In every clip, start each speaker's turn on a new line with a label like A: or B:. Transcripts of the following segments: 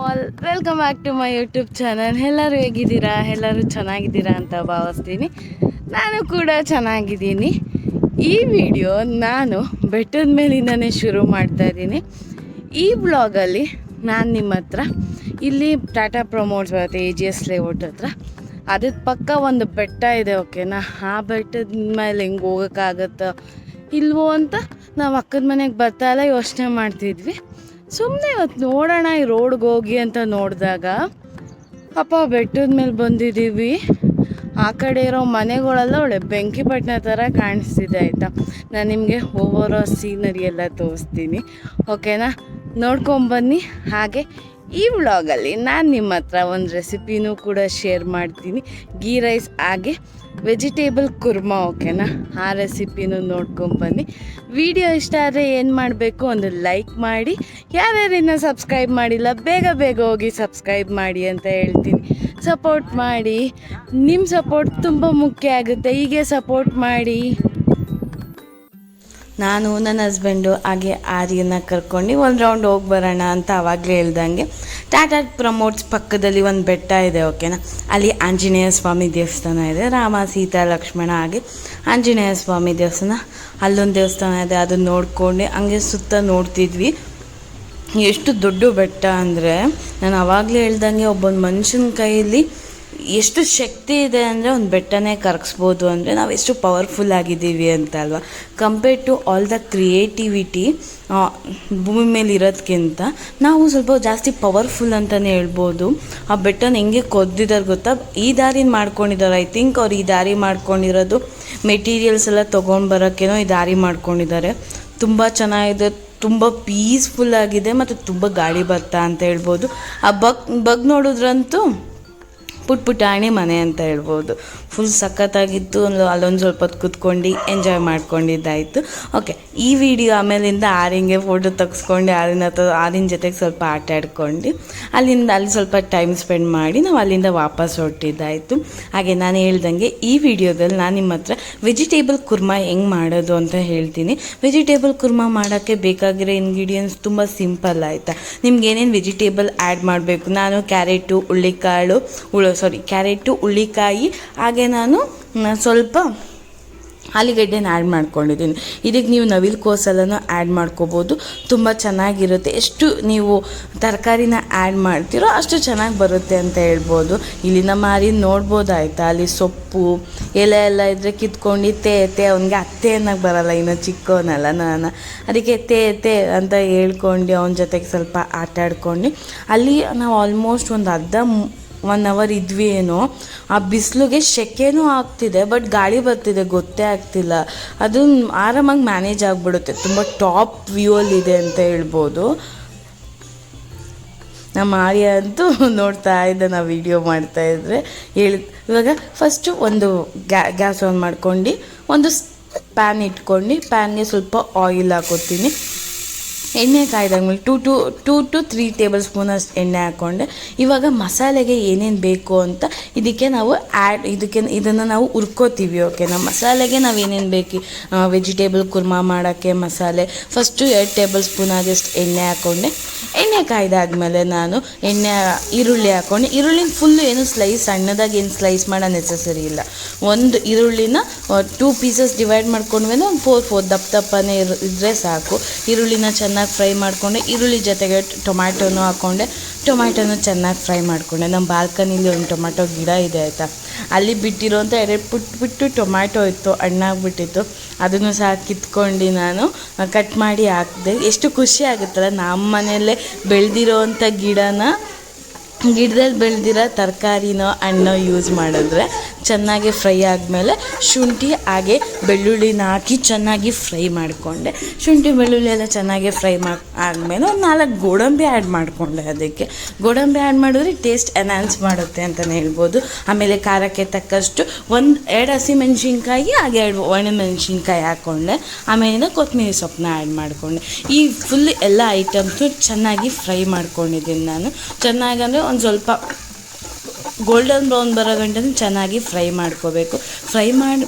A: All welcome back to my YouTube channel. ಎಲ್ಲರೂ ಹೇಗಿದ್ದೀರಾ? ಎಲ್ಲರೂ ಚೆನ್ನಾಗಿದ್ದೀರಾ ಅಂತ ಭಾವಿಸ್ತೀನಿ. ನಾನು ಕೂಡ ಚೆನ್ನಾಗಿದ್ದೀನಿ. ಈ ವಿಡಿಯೋ ನಾನು ಬೆಟ್ಟದ ಮೇಲಿಂದನೇ ಶುರು ಮಾಡ್ತಾ ಇದ್ದೀನಿ. ಈ ಬ್ಲಾಗಲ್ಲಿ ನಾನು ನಿಮ್ಮ ಹತ್ರ ಇಲ್ಲಿ ಟಾಟಾ ಪ್ರಮೋಟ್ಸ್ ಬರುತ್ತೆ AGS ಲೇಔಟ್ ಹತ್ರ. ಅದ್ರ ಪಕ್ಕ ಒಂದು ಬೆಟ್ಟ ಇದೆ, ಓಕೆನಾ? ಆ ಬೆಟ್ಟದ ಮೇಲೆ ಹೆಂಗೆ ಹೋಗೋಕ್ಕಾಗತ್ತೋ ಇಲ್ವೋ ಅಂತ ನಾವು ಅಕ್ಕದ ಮನೆಗೆ ಬರ್ತಾ ಎಲ್ಲ ಯೋಚನೆ ಮಾಡ್ತಿದ್ವಿ. ಸುಮ್ಮನೆ ಇವತ್ತು ನೋಡೋಣ ಈ ರೋಡ್ಗೆ ಹೋಗಿ ಅಂತ ನೋಡಿದಾಗ ಅಪ್ಪ ಬೆಟ್ಟದ ಮೇಲೆ ಬಂದಿದ್ದೀವಿ. ಆ ಕಡೆ ಇರೋ ಮನೆಗಳೆಲ್ಲ ಒಳ್ಳೆ ಬೆಂಕಿಪಟ್ಟಣ ಥರ ಕಾಣಿಸ್ತಿದೆ, ಆಯಿತಾ? ನಾನು ನಿಮಗೆ ಓವರ್ ಸೀನರಿ ಎಲ್ಲ ತೋರಿಸ್ತೀನಿ, ಓಕೆನಾ? ನೋಡ್ಕೊಂಬನ್ನಿ. ಹಾಗೆ ಈ ವ್ಲಾಗಲ್ಲಿ ನಾನು ನಿಮ್ಮ ಹತ್ರ ಒಂದು ರೆಸಿಪಿನೂ ಕೂಡ ಶೇರ್ ಮಾಡ್ತೀನಿ, ಗೀ ರೈಸ್ ಹಾಗೆ ವೆಜಿಟೇಬಲ್ ಕುರ್ಮಾ, ಓಕೆನಾ? ಆ ರೆಸಿಪಿನೂ ನೋಡ್ಕೊಂಬನ್ನಿ. ವಿಡಿಯೋ ಇಷ್ಟ ಆದರೆ ಏನು ಮಾಡಬೇಕು, ಒಂದು ಲೈಕ್ ಮಾಡಿ. ಯಾರ್ಯಾರಿನ್ನ ಸಬ್ಸ್ಕ್ರೈಬ್ ಮಾಡಿಲ್ಲ ಬೇಗ ಬೇಗ ಹೋಗಿ ಸಬ್ಸ್ಕ್ರೈಬ್ ಮಾಡಿ ಅಂತ ಹೇಳ್ತೀನಿ. ಸಪೋರ್ಟ್ ಮಾಡಿ, ನಿಮ್ಮ ಸಪೋರ್ಟ್ ತುಂಬ ಮುಖ್ಯ ಆಗುತ್ತೆ. ಹೀಗೆ ಸಪೋರ್ಟ್ ಮಾಡಿ. ನಾನು ನನ್ನ ಹಸ್ಬೆಂಡು ಹಾಗೆ ಆರ್ಯನ ಕರ್ಕೊಂಡು ಒಂದು ರೌಂಡ್ ಹೋಗಿ ಬರೋಣ ಅಂತ ಆವಾಗಲೇ ಹೇಳ್ದಂಗೆ ಟಾಟಾ ಪ್ರಮೋಟ್ಸ್ ಪಕ್ಕದಲ್ಲಿ ಒಂದು ಬೆಟ್ಟ ಇದೆ, ಓಕೆನಾ? ಅಲ್ಲಿ ಆಂಜನೇಯ ಸ್ವಾಮಿ ದೇವಸ್ಥಾನ ಇದೆ. ರಾಮ ಸೀತಾ ಲಕ್ಷ್ಮಣ ಹಾಗೆ ಆಂಜನೇಯ ಸ್ವಾಮಿ ದೇವಸ್ಥಾನ, ಅಲ್ಲೊಂದು ದೇವಸ್ಥಾನ ಇದೆ. ಅದನ್ನು ನೋಡ್ಕೊಂಡು ಹಂಗೆ ಸುತ್ತ ನೋಡ್ತಿದ್ವಿ. ಎಷ್ಟು ದೊಡ್ಡ ಬೆಟ್ಟ ಅಂದರೆ ನಾನು ಆವಾಗಲೇ ಹೇಳ್ದಂಗೆ ಒಬ್ಬೊಂದು ಮನುಷ್ಯನ ಕೈಯಲ್ಲಿ ಎಷ್ಟು ಶಕ್ತಿ ಇದೆ ಅಂದರೆ ಒಂದು ಬೆಟ್ಟನೇ ಕರಗಿಸ್ಬೋದು ಅಂದರೆ ನಾವು ಎಷ್ಟು ಪವರ್ಫುಲ್ ಆಗಿದ್ದೀವಿ ಅಂತ ಅಲ್ವಾ? Compare to all the creativity ಭೂಮಿ ಮೇಲೆ ಇರೋದಕ್ಕಿಂತ ನಾವು ಸ್ವಲ್ಪ ಜಾಸ್ತಿ ಪವರ್ಫುಲ್ ಅಂತಲೇ ಹೇಳ್ಬೋದು. ಆ ಬೆಟ್ಟನ ಹೆಂಗೆ ಕೊದ್ದಿದ್ದಾರೆ ಗೊತ್ತಾ? ಈ ದಾರಿನ ಮಾಡ್ಕೊಂಡಿದ್ದಾರೆ. ಐ ಥಿಂಕ್ ಅವ್ರು ಈ ದಾರಿ ಮಾಡ್ಕೊಂಡಿರೋದು ಮೆಟೀರಿಯಲ್ಸ್ ಎಲ್ಲ ತೊಗೊಂಡು ಬರೋಕ್ಕೇನೋ ಈ ದಾರಿ ಮಾಡ್ಕೊಂಡಿದ್ದಾರೆ. ತುಂಬ ಚೆನ್ನಾಗಿದೆ, ತುಂಬ ಪೀಸ್ಫುಲ್ ಆಗಿದೆ ಮತ್ತು ತುಂಬ ಗಾಳಿ ಬರ್ತಾ ಅಂತ ಹೇಳ್ಬೋದು. ಆ ಬಗ್ ನೋಡಿದ್ರಂತೂ ಪುಟ್ಪುಟಾಣಿ ಮನೆ ಅಂತ ಹೇಳ್ಬೋದು. ಫುಲ್ ಸಖತ್ತಾಗಿತ್ತು. ಅಲ್ಲೊಂದು ಸ್ವಲ್ಪ ಹೊತ್ತು ಕೂತ್ಕೊಂಡು ಎಂಜಾಯ್ ಮಾಡ್ಕೊಂಡಿದ್ದಾಯಿತು. ಓಕೆ, ಈ ವಿಡಿಯೋ ಆಮೇಲಿಂದ ಆರಿಂಗೆ ಫೋಟೋ ತೆಗೆಸ್ಕೊಂಡು ಆರಿನ ಜೊತೆಗೆ ಸ್ವಲ್ಪ ಆಟ ಆಡ್ಕೊಂಡು ಅಲ್ಲಿ ಸ್ವಲ್ಪ ಟೈಮ್ ಸ್ಪೆಂಡ್ ಮಾಡಿ ನಾವು ಅಲ್ಲಿಂದ ವಾಪಸ್ ಹೊರಟಿದ್ದಾಯಿತು. ಹಾಗೆ ನಾನು ಹೇಳ್ದಂಗೆ ಈ ವಿಡಿಯೋದಲ್ಲಿ ನಾನು ನಿಮ್ಮ ಹತ್ರ ವೆಜಿಟೇಬಲ್ ಕುರ್ಮಾ ಹೆಂಗೆ ಮಾಡೋದು ಅಂತ ಹೇಳ್ತೀನಿ. ವೆಜಿಟೇಬಲ್ ಕುರ್ಮಾ ಮಾಡೋಕ್ಕೆ ಬೇಕಾಗಿರೋ ಇಂಗ್ರೀಡಿಯೆಂಟ್ಸ್ ತುಂಬ ಸಿಂಪಲ್, ಆಯಿತಾ? ನಿಮ್ಗೆ ಏನೇನು ವೆಜಿಟೇಬಲ್ ಆ್ಯಡ್ ಮಾಡಬೇಕು, ನಾನು ಕ್ಯಾರೆಟು ಹುಳ್ಳಿಕಾಯಿ ಹಾಗೆ ನಾನು ಸ್ವಲ್ಪ ಆಲೂಗಡ್ಡೆನ ಆ್ಯಡ್ ಮಾಡ್ಕೊಂಡಿದ್ದೀನಿ. ಇದಕ್ಕೆ ನೀವು ನವಿಲು ಕೋಸಲ್ಲೂ ಆ್ಯಡ್ ಮಾಡ್ಕೋಬೋದು, ತುಂಬ ಚೆನ್ನಾಗಿರುತ್ತೆ. ಎಷ್ಟು ನೀವು ತರಕಾರಿನ ಆ್ಯಡ್ ಮಾಡ್ತೀರೋ ಅಷ್ಟು ಚೆನ್ನಾಗಿ ಬರುತ್ತೆ ಅಂತ ಹೇಳ್ಬೋದು. ಇಲ್ಲಿ ನಮ್ಮ ಆರಿನ ನೋಡ್ಬೋದಾಯ್ತಾ, ಅಲ್ಲಿ ಸೊಪ್ಪು ಎಲೆ ಎಲ್ಲ ಇದ್ದರೆ ಕಿತ್ಕೊಂಡು ಅವನಿಗೆ ಅತ್ತೆ ಅನ್ನೋಕ್ಕೆ ಬರಲ್ಲ, ಇನ್ನೂ ಚಿಕ್ಕವನಲ್ಲ ನಾನು. ಅದಕ್ಕೆ ತೇ ಅಂತ ಹೇಳ್ಕೊಂಡು ಅವನ ಜೊತೆಗೆ ಸ್ವಲ್ಪ ಆಟ ಆಡ್ಕೊಂಡು ಅಲ್ಲಿ ನಾವು ಆಲ್ಮೋಸ್ಟ್ ಒಂದು 1 ಅವರ್ ಇದ್ವಿ ಏನೋ. ಆ ಬಿಸಿಲಿಗೆ ಸೆಕೆನೂ ಆಗ್ತಿದೆ, ಬಟ್ ಗಾಳಿ ಬರ್ತಿದೆ, ಗೊತ್ತೇ ಆಗ್ತಿಲ್ಲ. ಅದು ಆರಾಮಾಗಿ ಮ್ಯಾನೇಜ್ ಆಗಿಬಿಡುತ್ತೆ. ತುಂಬ ಟಾಪ್ ವ್ಯೂವಲ್ಲಿದೆ ಅಂತ ಹೇಳ್ಬೋದು. ನಮ್ಮ ಆರ್ಯ ಅಂತೂ ನೋಡ್ತಾ ಇದ್ದೆ, ನಾವು ವೀಡಿಯೋ ಮಾಡ್ತಾಯಿದ್ರೆ ಇವಾಗ ಫಸ್ಟು ಒಂದು ಗ್ಯಾಸ್ ಆನ್ ಮಾಡ್ಕೊಂಡು ಒಂದು ಪ್ಯಾನ್ ಇಟ್ಕೊಂಡು ಪ್ಯಾನ್ಗೆ ಸ್ವಲ್ಪ ಆಯಿಲ್ ಹಾಕೋತೀನಿ. ಎಣ್ಣೆ ಕಾಯ್ದಾದ್ಮೇಲೆ 2 to 3 ಟೇಬಲ್ ಸ್ಪೂನ್ ಅಷ್ಟು ಎಣ್ಣೆ ಹಾಕ್ಕೊಂಡೆ. ಇವಾಗ ಮಸಾಲೆಗೆ ಏನೇನು ಬೇಕು ಅಂತ ಇದನ್ನು ನಾವು ಹುರ್ಕೋತೀವಿ, ಓಕೆನಾ? ಮಸಾಲೆಗೆ ನಾವು ಏನೇನು ಬೇಕು, ವೆಜಿಟೇಬಲ್ ಕುರ್ಮಾ ಮಾಡೋಕ್ಕೆ ಮಸಾಲೆ ಫಸ್ಟು 2 ಟೇಬಲ್ ಸ್ಪೂನ್ ಆದಷ್ಟು ಎಣ್ಣೆ ಹಾಕ್ಕೊಂಡೆ. ಎಣ್ಣೆ ಕಾಯ್ದಾದ್ಮೇಲೆ ನಾನು ಈರುಳ್ಳಿ ಹಾಕ್ಕೊಂಡೆ. ಈರುಳ್ಳಿನ ಫುಲ್ಲು ಏನು ಸಣ್ಣದಾಗಿ ಏನು ಸ್ಲೈಸ್ ಮಾಡೋ ನೆಸಸರಿ ಇಲ್ಲ. ಒಂದು ಈರುಳ್ಳಿನ 2 ಪೀಸಸ್ ಡಿವೈಡ್ ಮಾಡ್ಕೊಂಡ್ಮೇಲೆ ಒಂದು 4 ದಪ್ಪನೇ ಇದ್ದರೆ ಸಾಕು. ಈರುಳ್ಳಿನ ಚೆನ್ನಾಗಿ ಫ್ರೈ ಮಾಡಿಕೊಂಡೆ. ಈರುಳ್ಳಿ ಜೊತೆಗೆ ಟೊಮ್ಯಾಟೊನೂ ಹಾಕ್ಕೊಂಡೆ. ಟೊಮ್ಯಾಟೊನೂ ಚೆನ್ನಾಗಿ ಫ್ರೈ ಮಾಡಿಕೊಂಡೆ. ನಮ್ಮ ಬಾಲ್ಕನಿಲಿ ಒಂದು ಟೊಮ್ಯಾಟೊ ಗಿಡ ಇದೆ, ಆಯಿತಾ? ಅಲ್ಲಿ ಬಿಟ್ಟಿರೋಂಥ 2 ಪುಟ್ಟು ಟೊಮ್ಯಾಟೊ ಇತ್ತು, ಹಣ್ಣಾಗ್ಬಿಟ್ಟಿತ್ತು. ಅದನ್ನು ಸಹ ಕಿತ್ಕೊಂಡು ನಾನು ಕಟ್ ಮಾಡಿ ಹಾಕಿದೆ. ಎಷ್ಟು ಖುಷಿ ಆಗುತ್ತಲ್ಲ, ನಮ್ಮ ಮನೆಯಲ್ಲೇ ಬೆಳೆದಿರೋವಂಥ ಗಿಡದಲ್ಲಿ ಬೆಳೆದಿರೋ ತರಕಾರಿನೋ ಹಣ್ಣೋ ಯೂಸ್ ಮಾಡಿದ್ರೆ ಚೆನ್ನಾಗಿ ಫ್ರೈ ಆದಮೇಲೆ ಶುಂಠಿ ಹಾಗೆ ಬೆಳ್ಳುಳ್ಳಿನ ಹಾಕಿ ಚೆನ್ನಾಗಿ ಫ್ರೈ ಮಾಡಿಕೊಂಡೆ. ಶುಂಠಿ ಬೆಳ್ಳುಳ್ಳಿ ಎಲ್ಲ ಚೆನ್ನಾಗಿ ಫ್ರೈ ಆದಮೇಲೆ ಒಂದು 4 ಗೋಡಂಬಿ ಆ್ಯಡ್ ಮಾಡಿಕೊಂಡೆ. ಅದಕ್ಕೆ ಗೋಡಂಬಿ ಆ್ಯಡ್ ಮಾಡಿದ್ರೆ ಟೇಸ್ಟ್ ಎನ್ಹಾನ್ಸ್ ಮಾಡುತ್ತೆ ಅಂತಲೇ ಹೇಳ್ಬೋದು. ಆಮೇಲೆ ಖಾರಕ್ಕೆ ತಕ್ಕಷ್ಟು 2 ಹಸಿಮೆಣ್ಸಿನ್ಕಾಯಿ ಹಾಗೆ 2 ಒಣಮೆಣ್ಸಿನ್ಕಾಯಿ ಹಾಕ್ಕೊಂಡೆ. ಆಮೇಲಿಂದ ಕೊತ್ತಂಬರಿ ಸೊಪ್ಪನ್ನ ಆ್ಯಡ್ ಮಾಡಿಕೊಂಡೆ. ಈ ಫುಲ್ ಎಲ್ಲ ಐಟಮ್ಸು ಚೆನ್ನಾಗಿ ಫ್ರೈ ಮಾಡ್ಕೊಂಡಿದ್ದೀನಿ ನಾನು. ಚೆನ್ನಾಗಿ ಅಂದರೆ ಒಂದು ಸ್ವಲ್ಪ ಗೋಲ್ಡನ್ ಬ್ರೌನ್ ಬರೋ ಗಂಟೆ ಚೆನ್ನಾಗಿ ಫ್ರೈ ಮಾಡ್ಕೋಬೇಕು. ಫ್ರೈ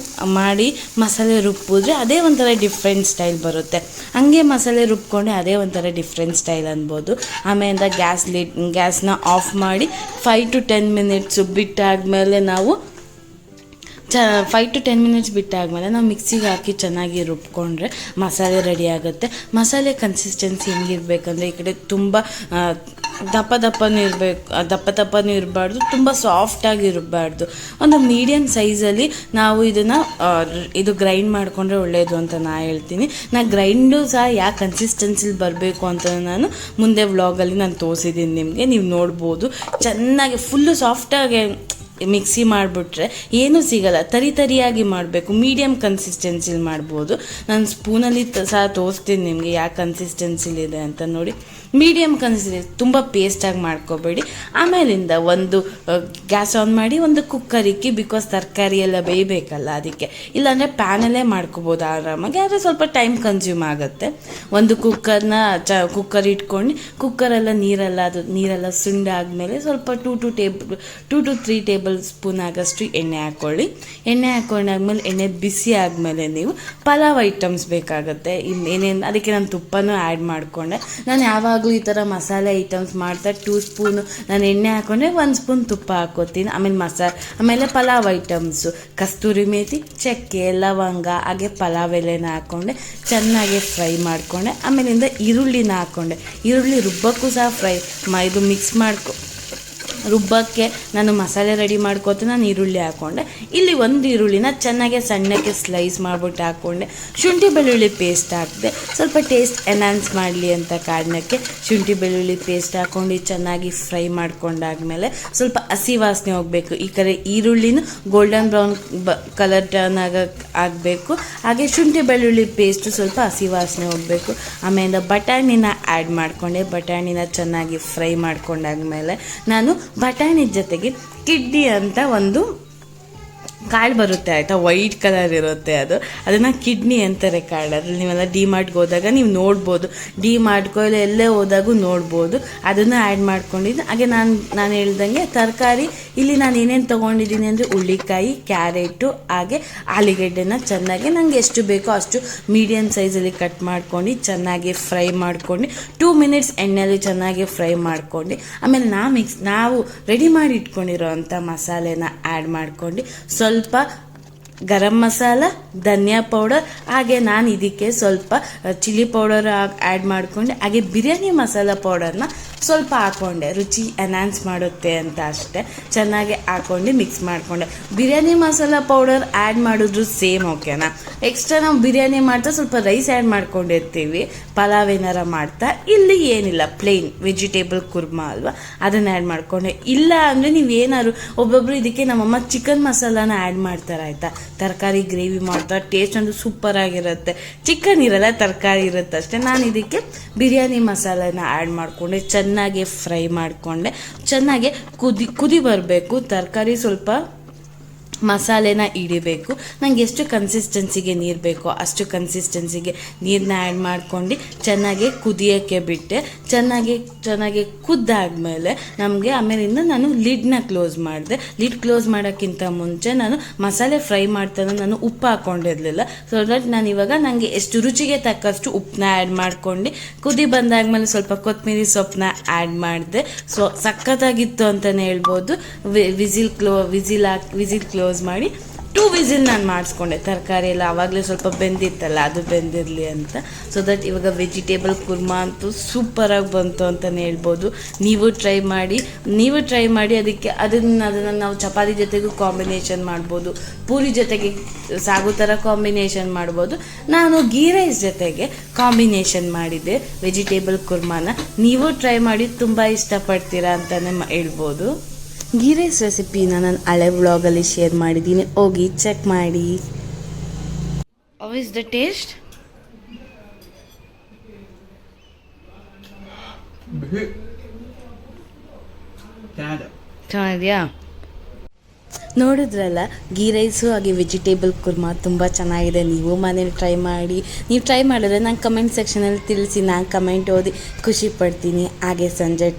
A: ಮಾಡಿ ಮಸಾಲೆ ರುಬ್ಬಿದ್ರೆ ಅದೇ ಒಂಥರ ಡಿಫ್ರೆಂಟ್ ಸ್ಟೈಲ್ ಬರುತ್ತೆ. ಹಂಗೆ ಮಸಾಲೆ ರುಬ್ಕೊಂಡೆ ಅದೇ ಒಂಥರ ಡಿಫ್ರೆಂಟ್ ಸ್ಟೈಲ್ ಅನ್ಬೋದು. ಆಮೇಲೆ ಗ್ಯಾಸ್ನ ಆಫ್ ಮಾಡಿ 5 to 10 ಮಿನಿಟ್ಸು ಬಿಟ್ಟಾದಮೇಲೆ ನಾವು 5 to 10 ಮಿನಿಟ್ಸ್ ಬಿಟ್ಟಾದಮೇಲೆ ನಾವು ಮಿಕ್ಸಿಗೆ ಹಾಕಿ ಚೆನ್ನಾಗಿ ರುಬ್ಕೊಂಡ್ರೆ ಮಸಾಲೆ ರೆಡಿ ಆಗುತ್ತೆ. ಮಸಾಲೆ ಕನ್ಸಿಸ್ಟೆನ್ಸಿ ಹೆಂಗಿರ್ಬೇಕಂದ್ರೆ ಈ ಕಡೆ ತುಂಬ ದಪ್ಪನೂ ಇರಬಾರ್ದು, ತುಂಬ ಸಾಫ್ಟಾಗಿ ಇರಬಾರ್ದು. ಒಂದು ಮೀಡಿಯಮ್ ಸೈಜಲ್ಲಿ ನಾವು ಇದು ಗ್ರೈಂಡ್ ಮಾಡಿಕೊಂಡ್ರೆ ಒಳ್ಳೆಯದು ಅಂತ ನಾನು ಹೇಳ್ತೀನಿ. ಗ್ರೈಂಡು ಸಹ ಯಾವ ಕನ್ಸಿಸ್ಟೆನ್ಸಿಲಿ ಬರಬೇಕು ಅಂತ ನಾನು ಮುಂದೆ ವ್ಲಾಗಲ್ಲಿ ನಾನು ತೋರಿಸಿದ್ದೀನಿ ನಿಮಗೆ, ನೀವು ನೋಡ್ಬೋದು. ಚೆನ್ನಾಗಿ ಫುಲ್ಲು ಸಾಫ್ಟಾಗಿ ಮಿಕ್ಸಿ ಮಾಡಿಬಿಟ್ರೆ ಏನೂ ಸಿಗಲ್ಲ, ತರಿಯಾಗಿ ಮಾಡಬೇಕು. ಮೀಡಿಯಮ್ ಕನ್ಸಿಸ್ಟೆನ್ಸಿಲಿ ಮಾಡ್ಬೋದು. ನಾನು ಸ್ಪೂನಲ್ಲಿ ಸಹ ತೋರಿಸ್ತೀನಿ ನಿಮಗೆ ಯಾವ ಕನ್ಸಿಸ್ಟೆನ್ಸಿಲಿದೆ ಅಂತ ನೋಡಿ. ಮೀಡಿಯಮ್ ಕನ್ಸಿಸ್ಟೆನ್ಸಿ, ತುಂಬ ಪೇಸ್ಟಾಗಿ ಮಾಡ್ಕೋಬೇಡಿ. ಆಮೇಲಿಂದ ಒಂದು ಗ್ಯಾಸ್ ಆನ್ ಮಾಡಿ ಒಂದು ಕುಕ್ಕರಿಕ್ಕಿ, ಬಿಕಾಸ್ ತರಕಾರಿ ಎಲ್ಲ ಬೇಯಬೇಕಲ್ಲ ಅದಕ್ಕೆ. ಇಲ್ಲಾಂದರೆ ಪ್ಯಾನಲ್ಲೇ ಮಾಡ್ಕೋಬೋದು ಆರಾಮಾಗಿ, ಆದರೆ ಸ್ವಲ್ಪ ಟೈಮ್ ಕನ್ಸ್ಯೂಮ್ ಆಗುತ್ತೆ. ಒಂದು ಕುಕ್ಕರ್ ಇಟ್ಕೊಂಡು ಕುಕ್ಕರೆಲ್ಲ ನೀರೆಲ್ಲ ಸುಂಡಾದಮೇಲೆ ಸ್ವಲ್ಪ 2 to 3 ಟೇಬಲ್ ಸ್ಪೂನ್ ಆಗಷ್ಟು ಎಣ್ಣೆ ಹಾಕ್ಕೊಳ್ಳಿ. ಎಣ್ಣೆ ಹಾಕೊಂಡಾದ್ಮೇಲೆ ಎಣ್ಣೆ ಬಿಸಿ ಆದಮೇಲೆ ನೀವು ಪಲಾವ್ ಐಟಮ್ಸ್ ಬೇಕಾಗುತ್ತೆ. ಏನೇನು ಅದಕ್ಕೆ ನಾನು ತುಪ್ಪನೂ ಆ್ಯಡ್ ಮಾಡಿಕೊಂಡೆ. ನಾನು ಯಾವಾಗಲೂ ಈ ಥರ ಮಸಾಲೆ ಐಟಮ್ಸ್ ಮಾಡ್ತಾ 2 ಸ್ಪೂನು ನಾನು ಎಣ್ಣೆ ಹಾಕ್ಕೊಂಡೆ, 1 ಸ್ಪೂನ್ ತುಪ್ಪ ಹಾಕ್ಕೋತೀನಿ. ಆಮೇಲೆ ಪಲಾವ್ ಐಟಮ್ಸು ಕಸ್ತೂರಿ ಮೇಥಿ, ಚಕ್ಕೆ, ಲವಂಗ, ಹಾಗೆ ಪಲಾವ್ ಎಲೆನ ಹಾಕ್ಕೊಂಡೆ ಚೆನ್ನಾಗಿ ಫ್ರೈ ಮಾಡಿಕೊಂಡೆ. ಆಮೇಲಿಂದ ಈರುಳ್ಳಿನ ಹಾಕ್ಕೊಂಡೆ. ಈರುಳ್ಳಿ ರುಬ್ಬಕ್ಕೂ ಸಹ ಇದು ಮಿಕ್ಸ್ ರುಬ್ಬಕ್ಕೆ ನಾನು ಮಸಾಲೆ ರೆಡಿ ಮಾಡ್ಕೋತೀನಿ. ನಾನು ಈರುಳ್ಳಿ ಹಾಕ್ಕೊಂಡೆ. ಇಲ್ಲಿ ಒಂದು ಈರುಳ್ಳಿನ ಚೆನ್ನಾಗಿ ಸಣ್ಣಕ್ಕೆ ಸ್ಲೈಸ್ ಮಾಡಿಬಿಟ್ಟು ಹಾಕ್ಕೊಂಡೆ. ಶುಂಠಿ ಬೆಳ್ಳುಳ್ಳಿ ಪೇಸ್ಟ್ ಹಾಕಿದೆ, ಸ್ವಲ್ಪ ಟೇಸ್ಟ್ ಎನ್ಹಾನ್ಸ್ ಮಾಡಲಿ ಅಂತ ಕಾರಣಕ್ಕೆ ಶುಂಠಿ ಬೆಳ್ಳುಳ್ಳಿ ಪೇಸ್ಟ್ ಹಾಕ್ಕೊಂಡು ಚೆನ್ನಾಗಿ ಫ್ರೈ ಮಾಡ್ಕೊಂಡಾದ್ಮೇಲೆ ಸ್ವಲ್ಪ ಹಸಿ ವಾಸನೆ ಹೋಗಬೇಕು. ಈ ಕಡೆ ಈರುಳ್ಳಿನೂ ಗೋಲ್ಡನ್ ಬ್ರೌನ್ ಕಲರ್ ಟರ್ನ್ ಆಗಬೇಕು. ಹಾಗೆ ಶುಂಠಿ ಬೆಳ್ಳುಳ್ಳಿ ಪೇಸ್ಟು ಸ್ವಲ್ಪ ಹಸಿ ವಾಸನೆ ಹೋಗಬೇಕು. ಆಮೇಲೆ ಬಟಾಣಿನ ಆ್ಯಡ್ ಮಾಡಿಕೊಂಡೆ. ಬಟಾಣಿನ ಚೆನ್ನಾಗಿ ಫ್ರೈ ಮಾಡ್ಕೊಂಡಾದ್ಮೇಲೆ ನಾನು ಬಟಾಣಿ ಜೊತೆಗೆ ಕಿಡ್ನಿ ಅಂತ ಒಂದು ಕಾಳು ಬರುತ್ತೆ ಆಯಿತಾ, ವೈಟ್ ಕಲರ್ ಇರುತ್ತೆ, ಅದನ್ನು ಕಿಡ್ನಿ ಅಂತಾರೆ ಕಾಳು. ಅದ್ರಲ್ಲಿ ನೀವೆಲ್ಲ ಡಿ-ಮಾರ್ಟ್ಗೆ ಹೋದಾಗ ನೀವು ನೋಡ್ಬೋದು, ಡಿ-ಮಾರ್ಟ್ಗೋ ಇಲ್ಲ ಎಲ್ಲೇ ಹೋದಾಗೂ ನೋಡ್ಬೋದು. ಅದನ್ನು ಆ್ಯಡ್ ಮಾಡ್ಕೊಂಡಿದ್ದು. ಹಾಗೆ ನಾನು ಹೇಳ್ದಂಗೆ ತರಕಾರಿ ಇಲ್ಲಿ ನಾನು ಏನೇನು ತೊಗೊಂಡಿದ್ದೀನಿ ಅಂದರೆ ಹುಳ್ಳಿಕಾಯಿ, ಕ್ಯಾರೆಟು, ಹಾಗೆ ಆಲೂಗೆಡ್ಡೆನ ಚೆನ್ನಾಗಿ ನನಗೆ ಎಷ್ಟು ಬೇಕೋ ಅಷ್ಟು ಮೀಡಿಯಮ್ ಸೈಜಲ್ಲಿ ಕಟ್ ಮಾಡ್ಕೊಂಡು ಚೆನ್ನಾಗಿ ಫ್ರೈ ಮಾಡ್ಕೊಂಡು 2 ಮಿನಿಟ್ಸ್ ಎಣ್ಣೆಯಲ್ಲಿ ಚೆನ್ನಾಗಿ ಫ್ರೈ ಮಾಡ್ಕೊಂಡು ಆಮೇಲೆ ನಾವು ರೆಡಿ ಮಾಡಿ ಇಟ್ಕೊಂಡಿರೋ ಅಂಥ ಮಸಾಲೆನ ಆ್ಯಡ್ ಮಾಡ್ಕೊಂಡು ಸ್ವಲ್ಪ ಗರಂ ಮಸಾಲ, ಧನಿಯಾ ಪೌಡರ್, ಹಾಗೆ ನಾನು ಇದಕ್ಕೆ ಸ್ವಲ್ಪ ಚಿಲ್ಲಿ ಪೌಡರ್ ಆ್ಯಡ್ ಮಾಡಿಕೊಂಡೆ. ಹಾಗೆ ಬಿರಿಯಾನಿ ಮಸಾಲ ಪೌಡರ್ನ ಸ್ವಲ್ಪ ಹಾಕ್ಕೊಂಡೆ, ರುಚಿ ಎನ್ಹಾನ್ಸ್ ಮಾಡುತ್ತೆ ಅಂತ ಅಷ್ಟೇ. ಚೆನ್ನಾಗಿ ಹಾಕ್ಕೊಂಡು ಮಿಕ್ಸ್ ಮಾಡಿಕೊಂಡೆ. ಬಿರಿಯಾನಿ ಮಸಾಲ ಪೌಡರ್ ಆ್ಯಡ್ ಮಾಡಿದ್ರು ಸೇಮ್ ಓಕೆನಾ. ಎಕ್ಸ್ಟ್ರಾ ನಾವು ಬಿರಿಯಾನಿ ಮಾಡ್ತಾ ಸ್ವಲ್ಪ ರೈಸ್ ಆ್ಯಡ್ ಮಾಡ್ಕೊಂಡಿರ್ತೀವಿ ಪಲಾವ್ ಏನಾರ ಮಾಡ್ತಾ. ಇಲ್ಲಿ ಏನಿಲ್ಲ, ಪ್ಲೇನ್ ವೆಜಿಟೇಬಲ್ ಕುರ್ಮಾ ಅಲ್ವಾ, ಅದನ್ನು ಆ್ಯಡ್ ಮಾಡಿಕೊಂಡೆ. ಇಲ್ಲ ಅಂದರೆ ನೀವೇನಾದ್ರು ಒಬ್ಬೊಬ್ಬರು ಇದಕ್ಕೆ ನಮ್ಮಮ್ಮ ಚಿಕನ್ ಮಸಾಲಾನ ಆ್ಯಡ್ ಮಾಡ್ತಾರೆ ಆಯಿತಾ, ತರಕಾರಿ ಗ್ರೇವಿ ಮಾಡ್ತಾರೆ, ಟೇಸ್ಟ್ ಅಂತೂ ಸೂಪರಾಗಿರುತ್ತೆ. ಚಿಕನ್ ಇರಲ್ಲ, ತರಕಾರಿ ಇರುತ್ತೆ ಅಷ್ಟೇ. ನಾನು ಇದಕ್ಕೆ ಬಿರಿಯಾನಿ ಮಸಾಲಾನ ಆ್ಯಡ್ ಮಾಡಿಕೊಂಡೆ, ಚೆನ್ನಾಗಿ ಫ್ರೈ ಮಾಡಿಕೊಂಡೆ. ಚೆನ್ನಾಗಿ ಕುದಿ ಬರಬೇಕು, ತರಕಾರಿ ಸ್ವಲ್ಪ ಮಸಾಲೆನ ಹಿಡಿಬೇಕು. ನನಗೆ ಎಷ್ಟು ಕನ್ಸಿಸ್ಟೆನ್ಸಿಗೆ ನೀರು ಬೇಕೋ ಅಷ್ಟು ಕನ್ಸಿಸ್ಟೆನ್ಸಿಗೆ ನೀರನ್ನ ಆ್ಯಡ್ ಮಾಡ್ಕೊಂಡು ಚೆನ್ನಾಗಿ ಕುದಿಯೋಕ್ಕೆ ಬಿಟ್ಟೆ. ಚೆನ್ನಾಗಿ ಕುದ್ದಾದ್ಮೇಲೆ ಆಮೇಲಿಂದ ನಾನು ಲಿಡ್ನ ಕ್ಲೋಸ್ ಮಾಡಿದೆ. ಲಿಡ್ ಕ್ಲೋಸ್ ಮಾಡೋಕ್ಕಿಂತ ಮುಂಚೆ ನಾನು ಮಸಾಲೆ ಫ್ರೈ ಮಾಡ್ತಾನೆ ನಾನು ಉಪ್ಪು ಹಾಕ್ಕೊಂಡಿರಲಿಲ್ಲ. ಸೊ ದಟ್ ನಾನು ಇವಾಗ ನನಗೆ ಎಷ್ಟು ರುಚಿಗೆ ತಕ್ಕಷ್ಟು ಉಪ್ಪನ್ನ ಆ್ಯಡ್ ಮಾಡ್ಕೊಂಡು ಕುದಿ ಬಂದಾದ್ಮೇಲೆ ಸ್ವಲ್ಪ ಕೊತ್ತಂಬರಿ ಸೊಪ್ಪನ್ನ ಆ್ಯಡ್ ಮಾಡಿದೆ. ಸೊ ಸಖತ್ತಾಗಿತ್ತು ಅಂತಲೇ ಹೇಳ್ಬೋದು. ವಿಸಿಲ್ ಕ್ಲೋಸ್ ಮಾಡಿ 2 ವಿಸಿಲ್ ನಾನು ಮಾಡಿಸ್ಕೊಂಡೆ. ತರಕಾರಿ ಎಲ್ಲ ಆವಾಗಲೇ ಸ್ವಲ್ಪ ಬೆಂದಿತ್ತಲ್ಲ, ಅದು ಬೆಂದಿರಲಿ ಅಂತ. ಸೊ ದಟ್ ಇವಾಗ ವೆಜಿಟೇಬಲ್ ಕುರ್ಮಾ ಅಂತೂ ಸೂಪರಾಗಿ ಬಂತು ಅಂತಲೇ ಹೇಳ್ಬೋದು. ನೀವು ಟ್ರೈ ಮಾಡಿ ಅದನ್ನು ನಾವು ಚಪಾತಿ ಜೊತೆಗೂ ಕಾಂಬಿನೇಷನ್ ಮಾಡ್ಬೋದು, ಪೂರಿ ಜೊತೆಗೆ ಸಾಗು ಥರ ಕಾಂಬಿನೇಷನ್ ಮಾಡ್ಬೋದು. ನಾನು ಗೀ ರೈಸ್ ಜೊತೆಗೆ ಕಾಂಬಿನೇಷನ್ ಮಾಡಿದ್ದೆ ವೆಜಿಟೇಬಲ್ ಕುರ್ಮಾನ. ನೀವು ಟ್ರೈ ಮಾಡಿ ತುಂಬ ಇಷ್ಟಪಡ್ತೀರಾ ಅಂತಲೇ ಹೇಳ್ಬೋದು. ಗೀ ರೈಸ್ ರೆಸಿಪಿನ ನಾನು ಹಳೆ ವ್ಲಾಗಲ್ಲಿ ಶೇರ್ ಮಾಡಿದ್ದೀನಿ, ಹೋಗಿ ಚೆಕ್ ಮಾಡಿ. How is the taste? ಚೆನ್ನಾಗಿದೆಯಾ? ನೋಡಿದ್ರಲ್ಲ, ಗೀ ರೈಸು ಹಾಗೆ ವೆಜಿಟೇಬಲ್ ಕುರ್ಮಾ ತುಂಬ ಚೆನ್ನಾಗಿದೆ. ನೀವು ಮನೇಲಿ ಟ್ರೈ ಮಾಡಿ. ನೀವು ಟ್ರೈ ಮಾಡಿದ್ರೆ ನಂಗೆ ಕಮೆಂಟ್ ಸೆಕ್ಷನಲ್ಲಿ ತಿಳಿಸಿ, ನಾನು ಕಮೆಂಟ್ ಓದಿ ಖುಷಿ ಪಡ್ತೀನಿ. ಹಾಗೆ ಸಂಜೆ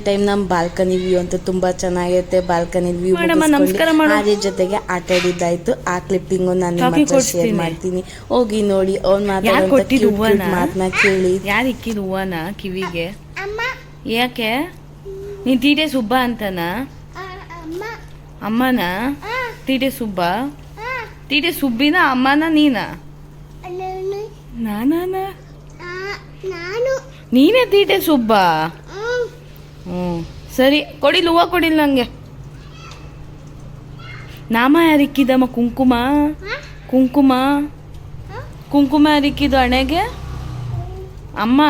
A: ಟೈಮ್ ನಮ್ಮ ಬಾಲ್ಕನಿ ವ್ಯೂ ಅಂತೂ ತುಂಬ ಚೆನ್ನಾಗಿರುತ್ತೆ. ಬಾಲ್ಕನಿ ವ್ಯೂ ಅದ್ರ ಜೊತೆಗೆ ಆಟ ಆಡಿದ್ದಾಯ್ತು. ಆ ಕ್ಲಿಪ್ಪಿಂಗು ನಾನು ನಿಮ್ಮ ಹತ್ರ ಶೇರ್ ಮಾಡ್ತೀನಿ, ಹೋಗಿ ನೋಡಿ. ಅವ್ನು ಮಾತನ್ನ ಕೇಳಿ.
B: ಯಾರು ಇಕ್ಕಿದ ಹೂವನ ಕಿವಿಗೆ? ಯಾಕೆ ನೀನ್ ತೀಟೆ ಸುಬ್ಬ ಅಂತನಾ? ಅಮ್ಮನ ತೀಟೆ ಸುಬ್ಬ? ತೀಟೆ ಸುಬ್ಬಿನ ಅಮ್ಮನ ನೀನ? ನಾನ ನೀನೇ ತೀಟೆ ಸುಬ್ಬ? ಸರಿ, ಕೊಡಿಲ್ ಹೂವ ಕೊಡಿಲ್ ನಂಗೆ. ನಾಮ ಯಾರಿಕ್ಕಿದಮ್ಮ? ಕುಂಕುಮ ಯಾರಿಕ್ಕಿದ್ದು ಹಣೆಗೆ? ಅಮ್ಮ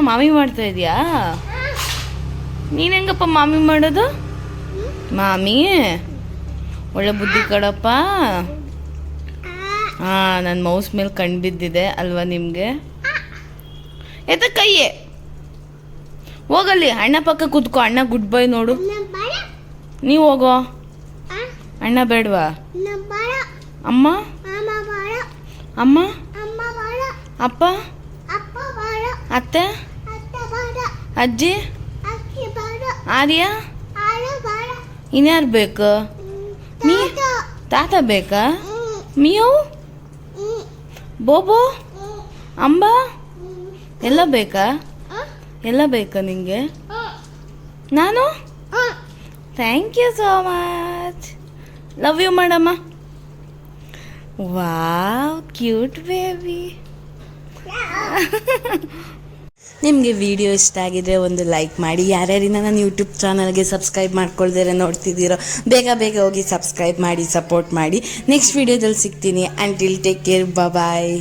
B: ಮಾಮಿ ಮಾಡ್ತಾ ಇದೀಯಾ? ನೀನ್ ಹೆಂಗಪ್ಪ ಮಾಮಿ ಮಾಡೋದು? ಮಾಮಿ ಒಳ್ಳೆ ಬುದ್ಧಿ ಕಡಪ್ಪ. ನನ್ನ ಮೌಸ್ ಮೇಲೆ ಕಣ್ ಬಿದ್ದಿದೆ ಅಲ್ವಾ ನಿಮ್ಗೆ? ಎತ್ತ ಕೈಯೇ ಹೋಗಲ್ಲಿ, ಅಣ್ಣ ಪಕ್ಕ ಕೂತ್ಕೋ. ಅಣ್ಣ ಗುಡ್ ಬೈ ನೋಡು. ನೀವು ಹೋಗೋ. ಅಣ್ಣ ಬೇಡವಾ? ಅಮ್ಮ ಅಪ್ಪ ಅತ್ತೆ ಅಜ್ಜಿ ಆರ್ಯ ಇನ್ಯಾರು ಬೇಕು? ತಾತ ಬೇಕಾ? ಮಿಯೋ ಬೋಬೋ ಅಂಬ ಎಲ್ಲ ಬೇಕಾ? ನಿಂಗೆ? ನಾನು thank you so much. Love you ಮಾಡಮ್ಮ. Wow, cute baby.
A: ನಿಮಗೆ ವಿಡಿಯೋ ಇಷ್ಟ ಆಗಿದ್ರೆ ಒಂದು ಲೈಕ್ ಮಾಡಿ. ಯಾರ್ಯಾರಿನ ನನ್ನ ಯೂಟ್ಯೂಬ್ ಚಾನಲ್ಗೆ ಸಬ್ಸ್ಕ್ರೈಬ್ ಮಾಡ್ಕೊಳ್ದಿರ ನೋಡ್ತಿದ್ದೀರೋ ಬೇಗ ಹೋಗಿ ಸಬ್ಸ್ಕ್ರೈಬ್ ಮಾಡಿ, ಸಪೋರ್ಟ್ ಮಾಡಿ. ನೆಕ್ಸ್ಟ್ ವಿಡಿಯೋದಲ್ಲಿ ಸಿಗ್ತೀನಿ. ಅಂಟಿಲ್ ಟೇಕ್ ಕೇರ್, ಬಾಯ್.